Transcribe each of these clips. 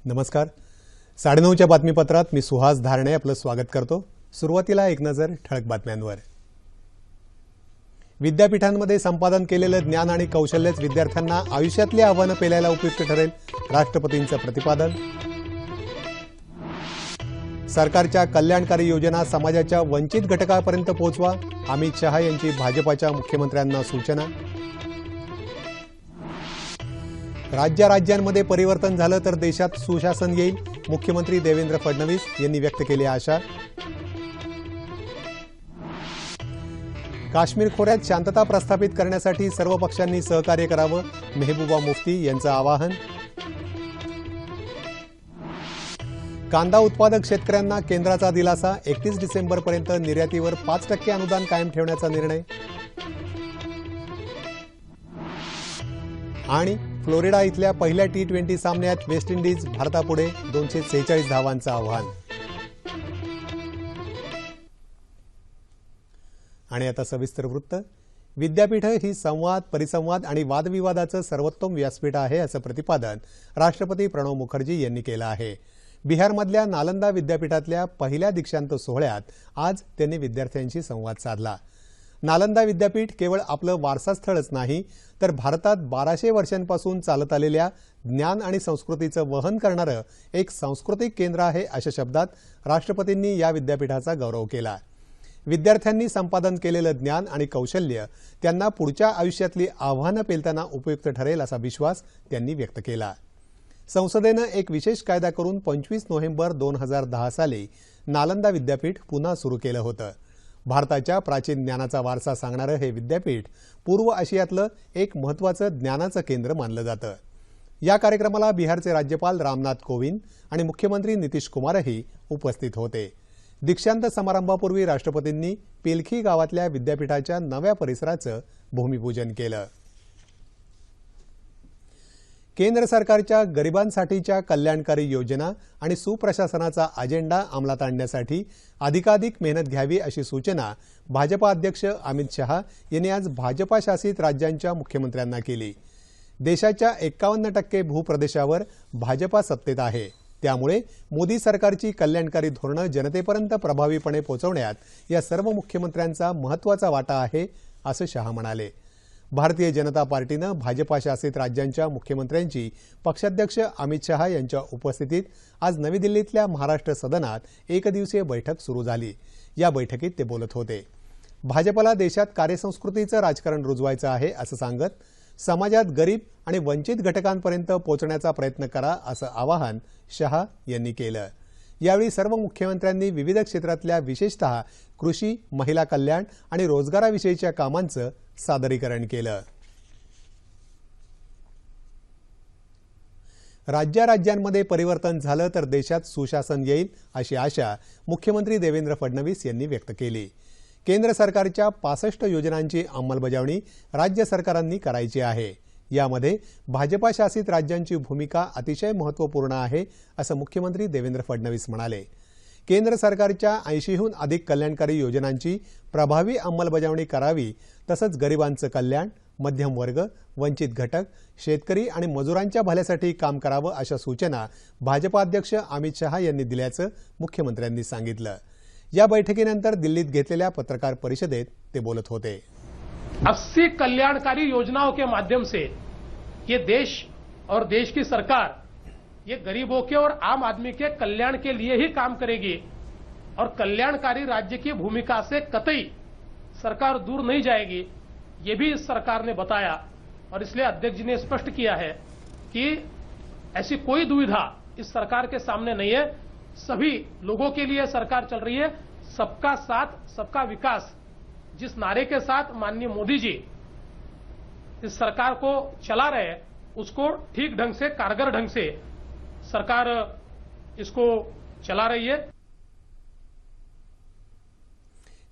नमस्कार. 9:30च्या बातमीपत्रात मी सुहास धारणे आपलं स्वागत करतो. सुरुवातीला एक नजर ठळक बातम्यांवर. विद्यापीठांमध्ये संपादन केलेलं ज्ञान आणि कौशल्यच विद्यार्थ्यांना आयुष्यातली आव्हानं पेलायला उपयुक्त ठरेल, राष्ट्रपतींचं प्रतिपादन. सरकारच्या कल्याणकारी योजना समाजाच्या वंचित घटकांपर्यंत पोहोचवा, अमित शहा यांची भाजपाच्या मुख्यमंत्र्यांना सूचना. राज्यांमध्ये परिवर्तन झालं तर देशात सुशासन येईल, मुख्यमंत्री देवेंद्र फडणवीस यांनी व्यक्त केली आशा. काश्मीर खोऱ्यात शांतता प्रस्थापित करण्यासाठी सर्व पक्षांनी सहकार्य करावं, मेहबूबा मुफ्ती यांचं आवाहन. कांदा उत्पादक शेतकऱ्यांना केंद्राचा दिलासा, 31 डिसेंबरपर्यंत निर्यातीवर 5% अनुदान कायम ठेवण्याचा निर्णय. आणि फ्लोरिडा इथल्या पहिल्या T20 सामन्यात वेस्ट इंडिज भारतापुढे 246 धावांचं आव्हान. आणि आता सविस्तर वृत्त. विद्यापीठ ही संवाद, परिसंवाद आणि वादविवादाचं सर्वोत्तम व्यासपीठ आहे, असं प्रतिपादन राष्ट्रपती प्रणव मुखर्जी यांनी केलं आहे. बिहारमधल्या नालंदा विद्यापीठातल्या पहिल्या दीक्षांत सोहळ्यात आज त्यांनी विद्यार्थ्यांशी संवाद साधला. नालंदा विद्यापीठ केवळ आपलं वारसास्थळच नाही, तर भारतात 1200 वर्षांपासून चालत आलेल्या ज्ञान आणि संस्कृतीचं वहन करणारं एक सांस्कृतिक केंद्र आहे, अशा शब्दात राष्ट्रपतींनी या विद्यापीठाचा गौरव केला. विद्यार्थ्यांनी संपादन केलेलं ज्ञान आणि कौशल्य त्यांना पुढच्या आयुष्यातली आव्हानं पेलताना उपयुक्त ठरेल, असा विश्वास त्यांनी व्यक्त केला. संसदेनं एक विशेष कायदा करून 25 नोव्हेंबर 2010 साली नालंदा विद्यापीठ पुन्हा सुरू केलं होतं. भारताच्या प्राचीन ज्ञानाचा वारसा सांगणारं हे विद्यापीठ पूर्व आशियातलं एक महत्त्वाचं ज्ञानाचं केंद्र मानलं जातं. या कार्यक्रमाला बिहारचे राज्यपाल रामनाथ कोविंद आणि मुख्यमंत्री नितीश कुमारही उपस्थित होते. दीक्षांत समारंभापूर्वी राष्ट्रपतींनी पेलखी गावातल्या विद्यापीठाच्या नव्या परिसराचं भूमिपूजन केलं. केंद्र सरकारच्या गरिबांसाठीच्या कल्याणकारी योजना आणि सुप्रशासनाचा अजेंडा अंमलात आणण्यासाठी अधिकाधिक मेहनत घ्यावी, अशी सूचना भाजपा अध्यक्ष अमित शहा यांनी आज भाजपा शासित राज्यांच्या मुख्यमंत्र्यांना केली. देशाच्या 51% भूप्रदेशावर भाजपा सत्तेत आहे, त्यामुळे मोदी सरकारची कल्याणकारी धोरणं जनतेपर्यंत प्रभावीपणे पोहोचवण्यात या सर्व मुख्यमंत्र्यांचा महत्त्वाचा वाटा आहे, असं शहा म्हणाले. भारतीय जनता पार्टीनं भाजपा शासित राज्यांच्या मुख्यमंत्र्यांची पक्षाध्यक्ष अमित शहा यांच्या उपस्थितीत आज नवी दिल्लीतल्या महाराष्ट्र सदनात एकदिवसीय बैठक सुरू झाली. या बैठकीत ते बोलत होते. भाजपला देशात कार्यसंस्कृतीचं राजकारण रुजवायचं आहे, असं सांगत समाजात गरीब आणि वंचित घटकांपर्यंत पोहोचण्याचा प्रयत्न करा, असं आवाहन शहा यांनी केलं. यावेळी सर्व मुख्यमंत्र्यांनी विविध क्षेत्रातल्या विशेषतः कृषी, महिला कल्याण आणि रोजगाराविषयीच्या कामांचं सादरीकरण केलं. राज्यांमध्ये परिवर्तन झालं तर देशात सुशासन येईल, अशी आशा मुख्यमंत्री देवेंद्र फडणवीस यांनी व्यक्त केली. केंद्र सरकारच्या 65 योजनांची अंमलबजावणी राज्य सरकारांनी करायची आहे. यामध्ये भाजपा शासित राज्यांची भूमिका अतिशय महत्त्वपूर्ण आहे, असं मुख्यमंत्री देवेंद्र फडणवीस म्हणाले. केंद्र सरकारच्या 80हून अधिक कल्याणकारी योजनांची प्रभावी अंमलबजावणी करावी, तसंच गरिबांचं कल्याण, मध्यम वर्ग, वंचित घटक, शेतकरी आणि मजुरांच्या भल्यासाठी काम करावं, अशा सूचना भाजपा अध्यक्ष अमित शहा यांनी दिल्याचं मुख्यमंत्र्यांनी सांगितलं. या बैठकीनंतर दिल्लीत घेतलेल्या पत्रकार परिषदेत ते बोलत होते. 80 कल्याणकारी योजनाओं के माध्यम से ये देश और देश की सरकार ये गरीबों के और आम आदमी के कल्याण के लिए ही काम करेगी और कल्याणकारी राज्य की भूमिका से कतई सरकार दूर नहीं जाएगी, ये भी इस सरकार ने बताया. और इसलिए अध्यक्ष जी ने स्पष्ट किया है कि ऐसी कोई दुविधा इस सरकार के सामने नहीं है. सभी लोगों के लिए सरकार चल रही है. सबका साथ सबका विकास, जिस नारे के साथ माननीय मोदी जी इस सरकार को चला रहे हैं, उसको ठीक ढंग से, कारगर ढंग से सरकार इसको चला रही है.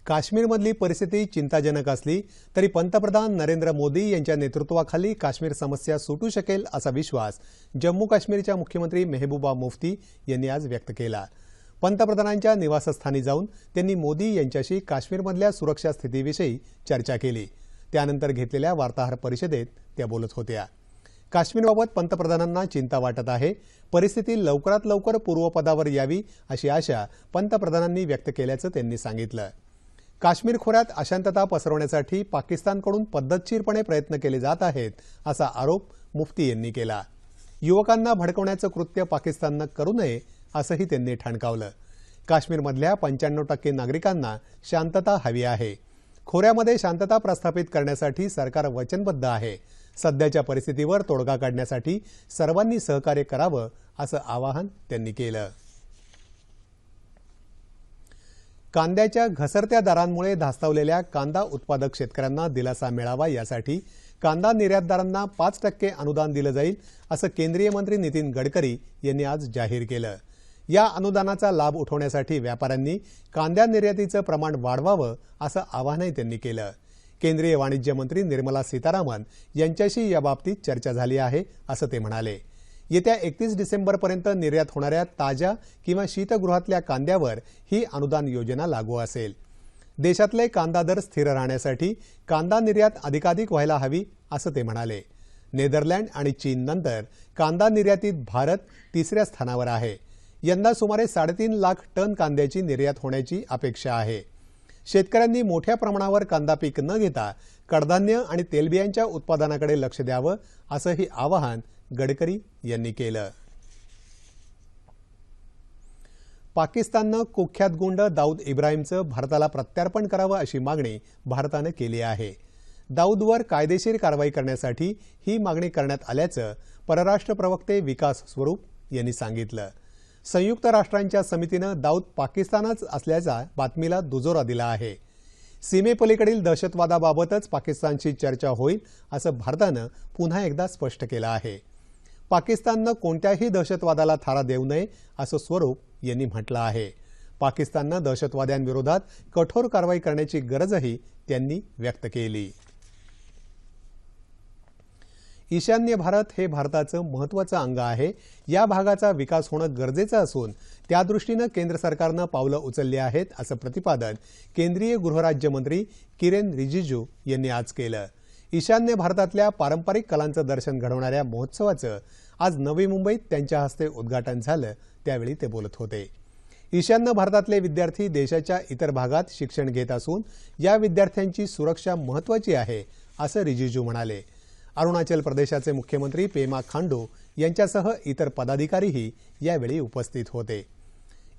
काश्मीरमधली परिस्थिती चिंताजनक असली तरी पंतप्रधान नरेंद्र मोदी यांच्या नेतृत्वाखाली काश्मीर समस्या सुटू शकेल, असा विश्वास जम्मू काश्मीरच्या मुख्यमंत्री मेहबूबा मुफ्ती यांनी आज व्यक्त केला. पंतप्रधानांच्या निवासस्थानी जाऊन त्यांनी मोदी यांच्याशी काश्मीरमधल्या सुरक्षा स्थितीविषयी चर्चा केली. त्यानंतर घेतलेल्या वार्ताहर परिषदेत त्या बोलत होत्या. काश्मीरबाबत पंतप्रधानांना चिंता वाटत आहे. परिस्थिती लवकरात लवकर पूर्वपदावर यावी अशी आशा पंतप्रधानांनी व्यक्त केल्याचं त्यांनी सांगितलं. काश्मीर खोऱ्यात अशांतता पसरवण्यासाठी पाकिस्तानकडून पद्धतशीरपणे प्रयत्न केले जात आहेत असा आरोप मुफ्ती यांनी केला. युवकांना भडकवण्याचं कृत्य पाकिस्ताननं करू नये असंही त्यांनी ठणकावलं. काश्मीरमधल्या 95% नागरिकांना शांतता हवी आहे. खोऱ्यामध्ये शांतता प्रस्थापित करण्यासाठी सरकार वचनबद्ध आहे. सध्याच्या परिस्थितीवर तोडगा काढण्यासाठी सर्वांनी सहकार्य करावं असं आवाहन त्यांनी केलं. कांद्याच्या घसरत्या दरांमुळे धास्तावलेल्या कांदा उत्पादक शेतकऱ्यांना दिलासा मिळावा यासाठी कांदा निर्यातदारांना 5% अनुदान दिलं जाईल असं केंद्रीय मंत्री नितीन गडकरी यांनी आज जाहीर केलं. या अनुदानाचा लाभ उठवण्यासाठी व्यापाऱ्यांनी कांद्या निर्यातीचं प्रमाण वाढवावं असं आवाहनही त्यांनी केलं. केंद्रीय वाणिज्य मंत्री निर्मला सीतारामन यांच्याशी याबाबतीत चर्चा झाली आहे असं ते म्हणाले. येत्या 31 डिसेंबरपर्यंत निर्यात होणाऱ्या ताज्या किंवा शीतगृहातल्या कांद्यावर ही अनुदान योजना लागू असेल. देशातले कांदा दर स्थिर राहण्यासाठी कांदा निर्यात अधिकाधिक व्हायला हवी असं ते म्हणाले. नेदरलँड आणि चीननंतर कांदा निर्यातीत भारत 3ऱ्या स्थानावर आहे. यंदा सुमारे 3.5 लाख टन कांद्याची निर्यात होण्याची अपेक्षा आहे. शेतकऱ्यांनी मोठ्या प्रमाणावर कांदा पीक न घेता कडधान्य आणि तेलबियांच्या उत्पादनाकडे लक्ष द्यावं असंही आवाहन गडकरी यांनी केलं. पाकिस्ताननं कुख्यात गुंड दाऊद इब्राहिमचं भारताला प्रत्यार्पण करावं अशी मागणी भारतानं केली आहे. दाऊदवर कायदेशीर कारवाई करण्यासाठी ही मागणी करण्यात आल्याचं परराष्ट्र प्रवक्ते विकास स्वरूप यांनी सांगितलं. संयुक्त राष्ट्रांच्या समितीनं दाऊद पाकिस्तानात असल्याच्या बातमीला दुजोरा दिला आहे. सीमेपलीकडील दहशतवादाबाबतच पाकिस्तानशी चर्चा होईल असं भारतानं पुन्हा एकदा स्पष्ट केलं आहे. पाकिस्ताननं कोणत्याही दहशतवादाला थारा देऊ नये असं स्वरूप यांनी म्हटलं आहे. पाकिस्ताननं दहशतवाद्यांविरोधात कठोर कारवाई करण्याची गरजही त्यांनी व्यक्त केली. ईशान्य भारत हे भारताचं महत्त्वाचं अंग आहे. या भागाचा विकास होणं गरजेचं असून त्यादृष्टीनं केंद्र सरकारनं पावलं उचलली आहेत असं प्रतिपादन केंद्रीय गृहराज्यमंत्री किरेन रिजिजू यांनी आज केलं. ईशान्य भारतातल्या पारंपरिक कलांचं दर्शन घडवणाऱ्या महोत्सवाचं आज नवी मुंबईत त्यांच्या हस्ते उद्घाटन झालं. त्यावेळी ते बोलत होते. ईशान्य भारतातले विद्यार्थी देशाच्या इतर भागात शिक्षण घेत असून या विद्यार्थ्यांची सुरक्षा महत्त्वाची आहे असं रिजिजू म्हणाले. अरुणाचल प्रदेशाचे मुख्यमंत्री पेमा खांडू यांच्यासह इतर पदाधिकारीही यावेळी उपस्थित होते.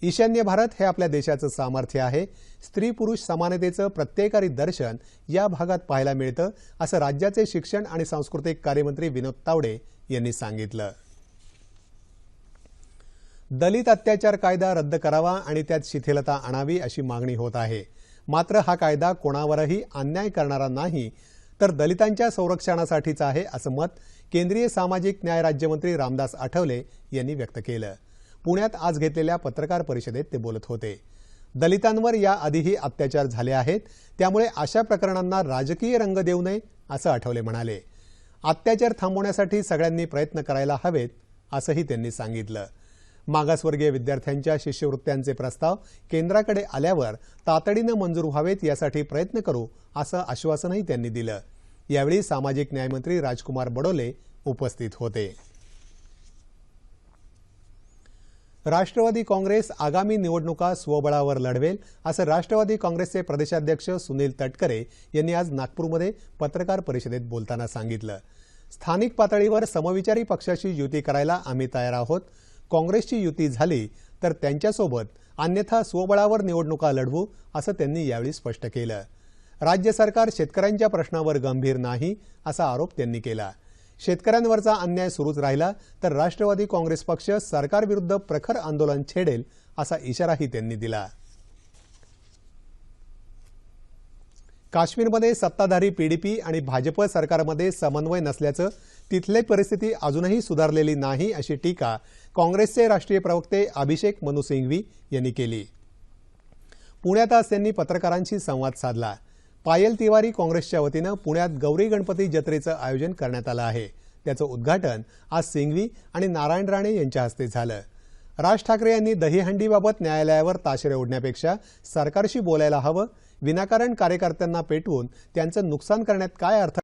ईशान्य भारत हे आपल्या देशाचं सामर्थ्य आहे. स्त्री पुरुष समानतेचं प्रत्येकारी दर्शन या भागात पाहायला मिळतं असं राज्याचे शिक्षण आणि सांस्कृतिक कार्यमंत्री विनोद तावडे यांनी सांगितलं. दलित अत्याचार कायदा रद्द करावा आणि त्यात शिथिलता आणावी अशी मागणी होत आहे. मात्र हा कायदा कोणावरही अन्याय करणारा नाही तर दलितांच्या संरक्षणासाठीचा आहे असं मत केंद्रीय सामाजिक न्याय राज्यमंत्री रामदास आठवले यांनी व्यक्त केलं. पुण्यात आज घेतलेल्या पत्रकार परिषदेत ते बोलत होते. दलितांवर याआधीही अत्याचार झाले आहेत, त्यामुळे अशा प्रकरणांना राजकीय रंग देऊ नये असं आठवले म्हणाले. अत्याचार थांबवण्यासाठी सगळ्यांनी प्रयत्न करायला हवेत असंही त्यांनी सांगितलं. मागासवर्गीय विद्यार्थ्यांच्या शिष्यवृत्त्यांचे प्रस्ताव केंद्राकडे आल्यावर तातडीनं मंजूर व्हावेत यासाठी प्रयत्न करू असं आश्वासनही त्यांनी दिलं. यावेळी सामाजिक न्यायमंत्री राजकुमार बडोले उपस्थित होते. राष्ट्रवादी काँग्रेस आगामी निवडणुका स्वबळावर लढवेल असं राष्ट्रवादी काँग्रेसचे प्रदेशाध्यक्ष सुनील तटकरे यांनी आज नागपूरमध्ये पत्रकार परिषदेत बोलताना सांगितलं. स्थानिक पातळीवर समविचारी पक्षाशी युती करायला आम्ही तयार आहोत. काँग्रेसची युती झाली तर त्यांच्यासोबत, अन्यथा स्वबळावर निवडणुका लढवू असं त्यांनी यावेळी स्पष्ट केलं. राज्य सरकार शेतकऱ्यांच्या प्रश्नावर गंभीर नाही असा आरोप त्यांनी केला. शेतकऱ्यांवरचा अन्याय सुरूच राहिला तर राष्ट्रवादी काँग्रेस पक्ष सरकारविरुद्ध प्रखर आंदोलन छेडेल असा इशाराही त्यांनी दिला. काश्मीरमध्ये सत्ताधारी पीडीपी आणि भाजप सरकारमध्ये समन्वय नसल्याचं, तिथली परिस्थिती अजूनही सुधारलेली नाही अशी टीका काँग्रेसचे राष्ट्रीय प्रवक्ते अभिषेक मनु सिंघवी यांनी केली. पुण्यात आज त्यांनी पत्रकारांशी संवाद साधला. पायल तिवारी काँग्रेसच्या वतीनं पुण्यात गौरी गणपती जत्रेचं आयोजन करण्यात आलं आहे. त्याचं उद्घाटन आज सिंघवी आणि नारायण राणे यांच्या हस्ते झालं. राज ठाकरे यांनी दहीहंडीबाबत न्यायालयावर ताशेरे ओढण्यापेक्षा सरकारशी बोलायला हवं. विनाकारण कार्यकर्त्यांना पेटवून त्यांचं नुकसान करण्यात काय अर्थ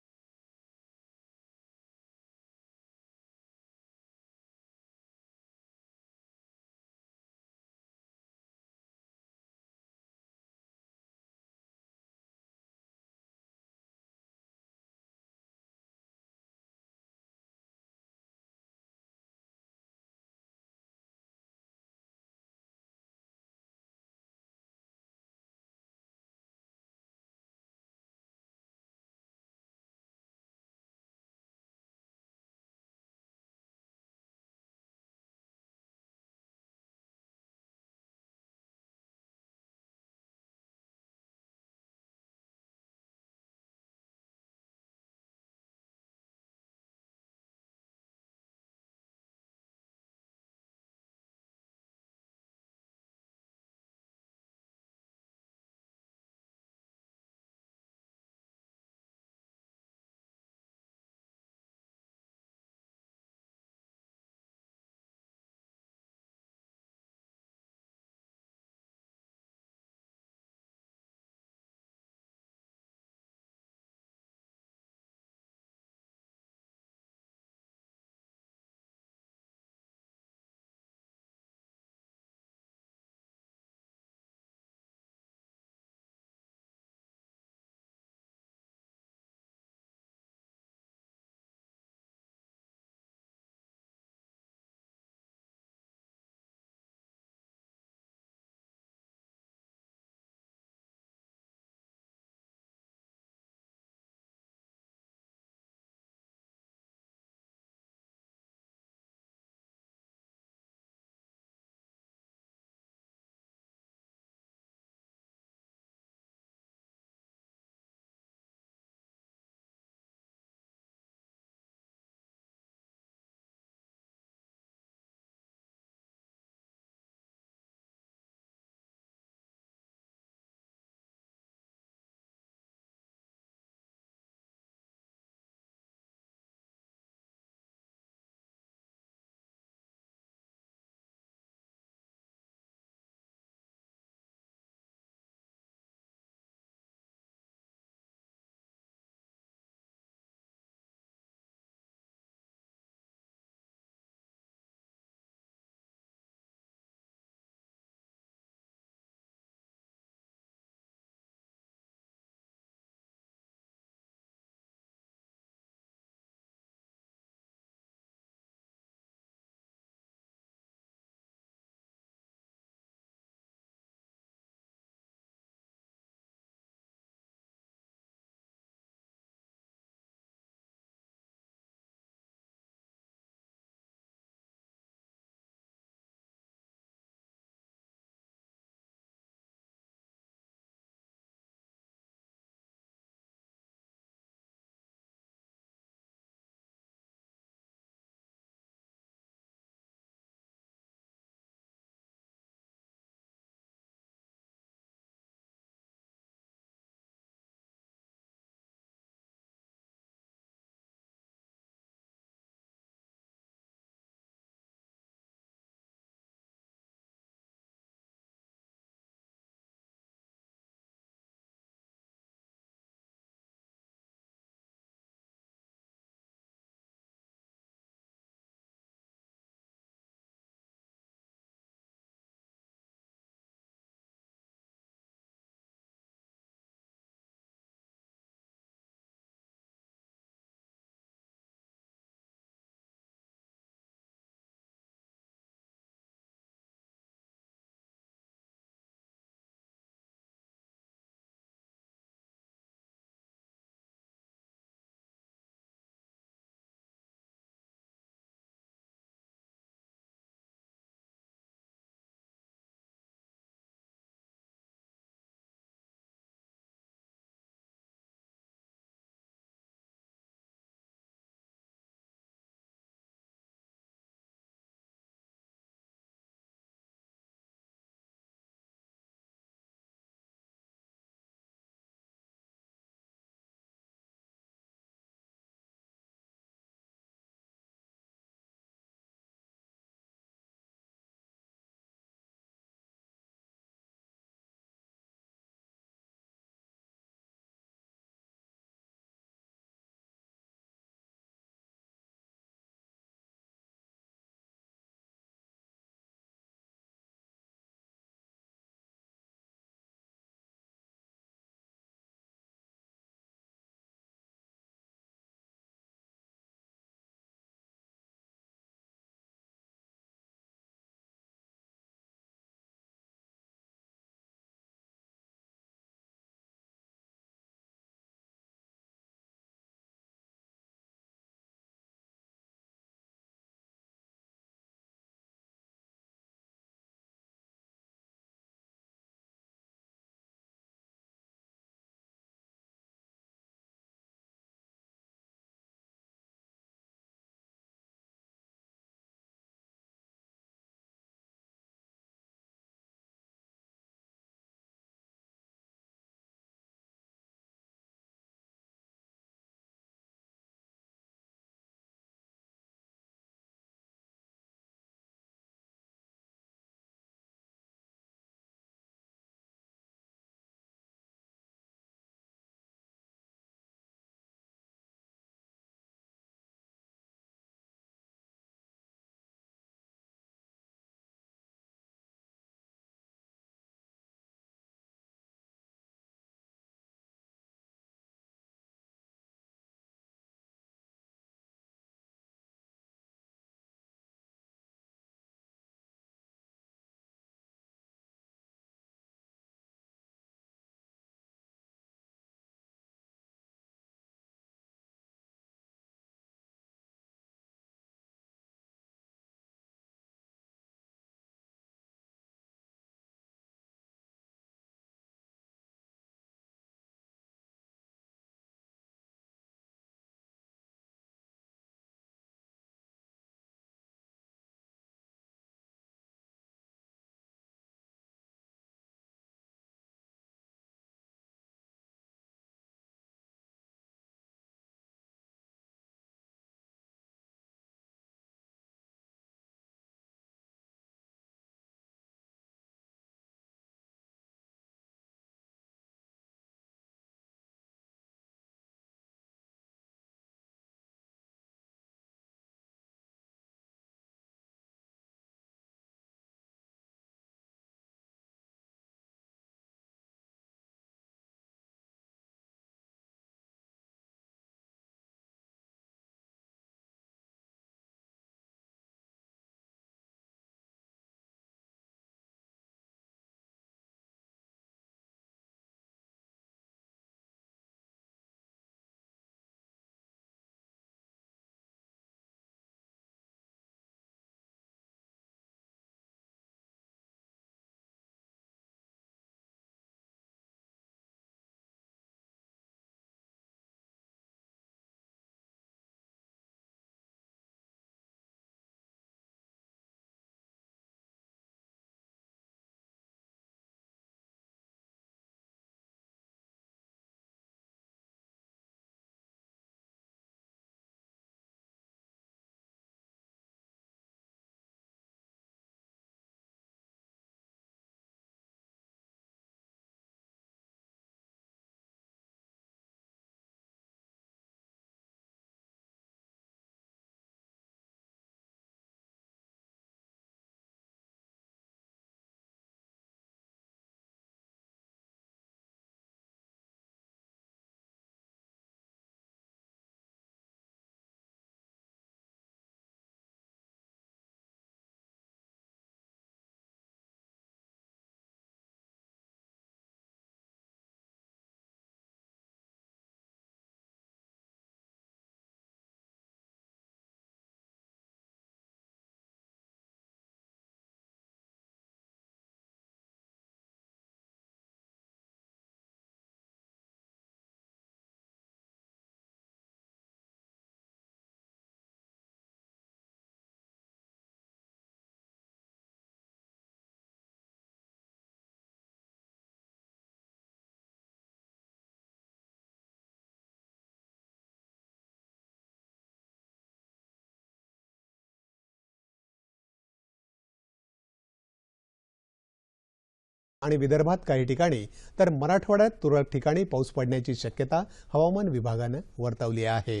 आणि विदर्भात काही ठिकाणी तर मराठवाड्यात तुरळक ठिकाणी पाऊस पडण्याची शक्यता हवामान विभागानं वर्तवली आहे.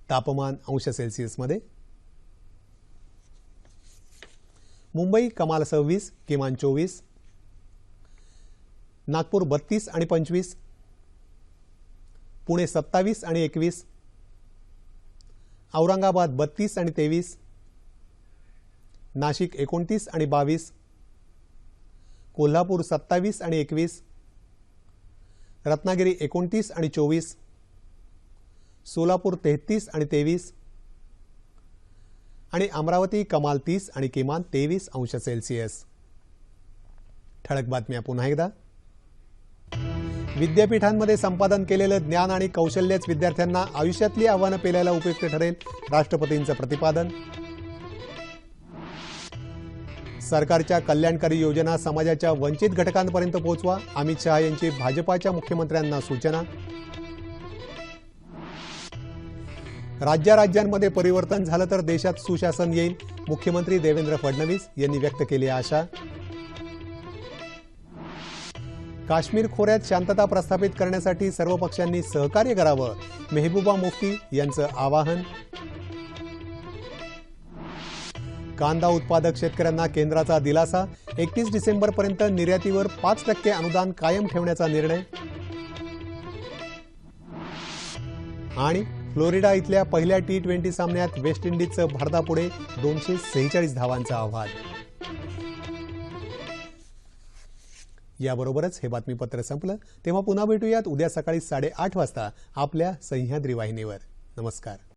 तापमान अंश सेल्सिअसमध्ये मुंबई कमाल 26, किमान 24, नागपूर 32 आणि 25, पुणे 27 आणि 21, औरंगाबाद 32 आणि 23, नाशिक 29 आणि 22, कोल्हापूर 27 आणि 21, रत्नागिरी 29 आणि 24, सोलापूर 33 आणि 23 आणि अमरावती कमाल 30 आणि किमान 23 अंश सेल्सिअस. ठळक बातम्या पुन्हा एकदा. विद्यापीठांमध्ये संपादन केलेलं ज्ञान आणि कौशल्यच विद्यार्थ्यांना आयुष्यातली आव्हानं पेलायला उपयुक्त ठरेल, राष्ट्रपतींचं प्रतिपादन. सरकारच्या कल्याणकारी योजना समाजाच्या वंचित घटकांपर्यंत पोहोचवा, अमित शहा यांची भाजपाच्या मुख्यमंत्र्यांना सूचना. राज्यांमध्ये परिवर्तन झालं तर देशात सुशासन येईल, मुख्यमंत्री देवेंद्र फडणवीस यांनी व्यक्त केली आशा. काश्मीर खोऱ्यात शांतता प्रस्थापित करण्यासाठी सर्व पक्षांनी सहकार्य करावं, मेहबूबा मुफ्ती यांचं आवाहन. कांदा उत्पादक शेतकऱ्यांना केंद्राचा दिलासा, 31 डिसेंबरपर्यंत निर्यातीवर 5% अनुदान कायम ठेवण्याचा निर्णय. आणि फ्लोरिडा इथल्या पहिल्या T20 सामन्यात वेस्ट इंडिजचं भारतापुढे 246 धावांचं आव्हान. याबरोबरच हे बातमीपत्र संपलं. तेव्हा पुन्हा भेटूयात उद्या सकाळी 8:30 वाजता आपल्या सह्याद्री वाहिनीवर. नमस्कार.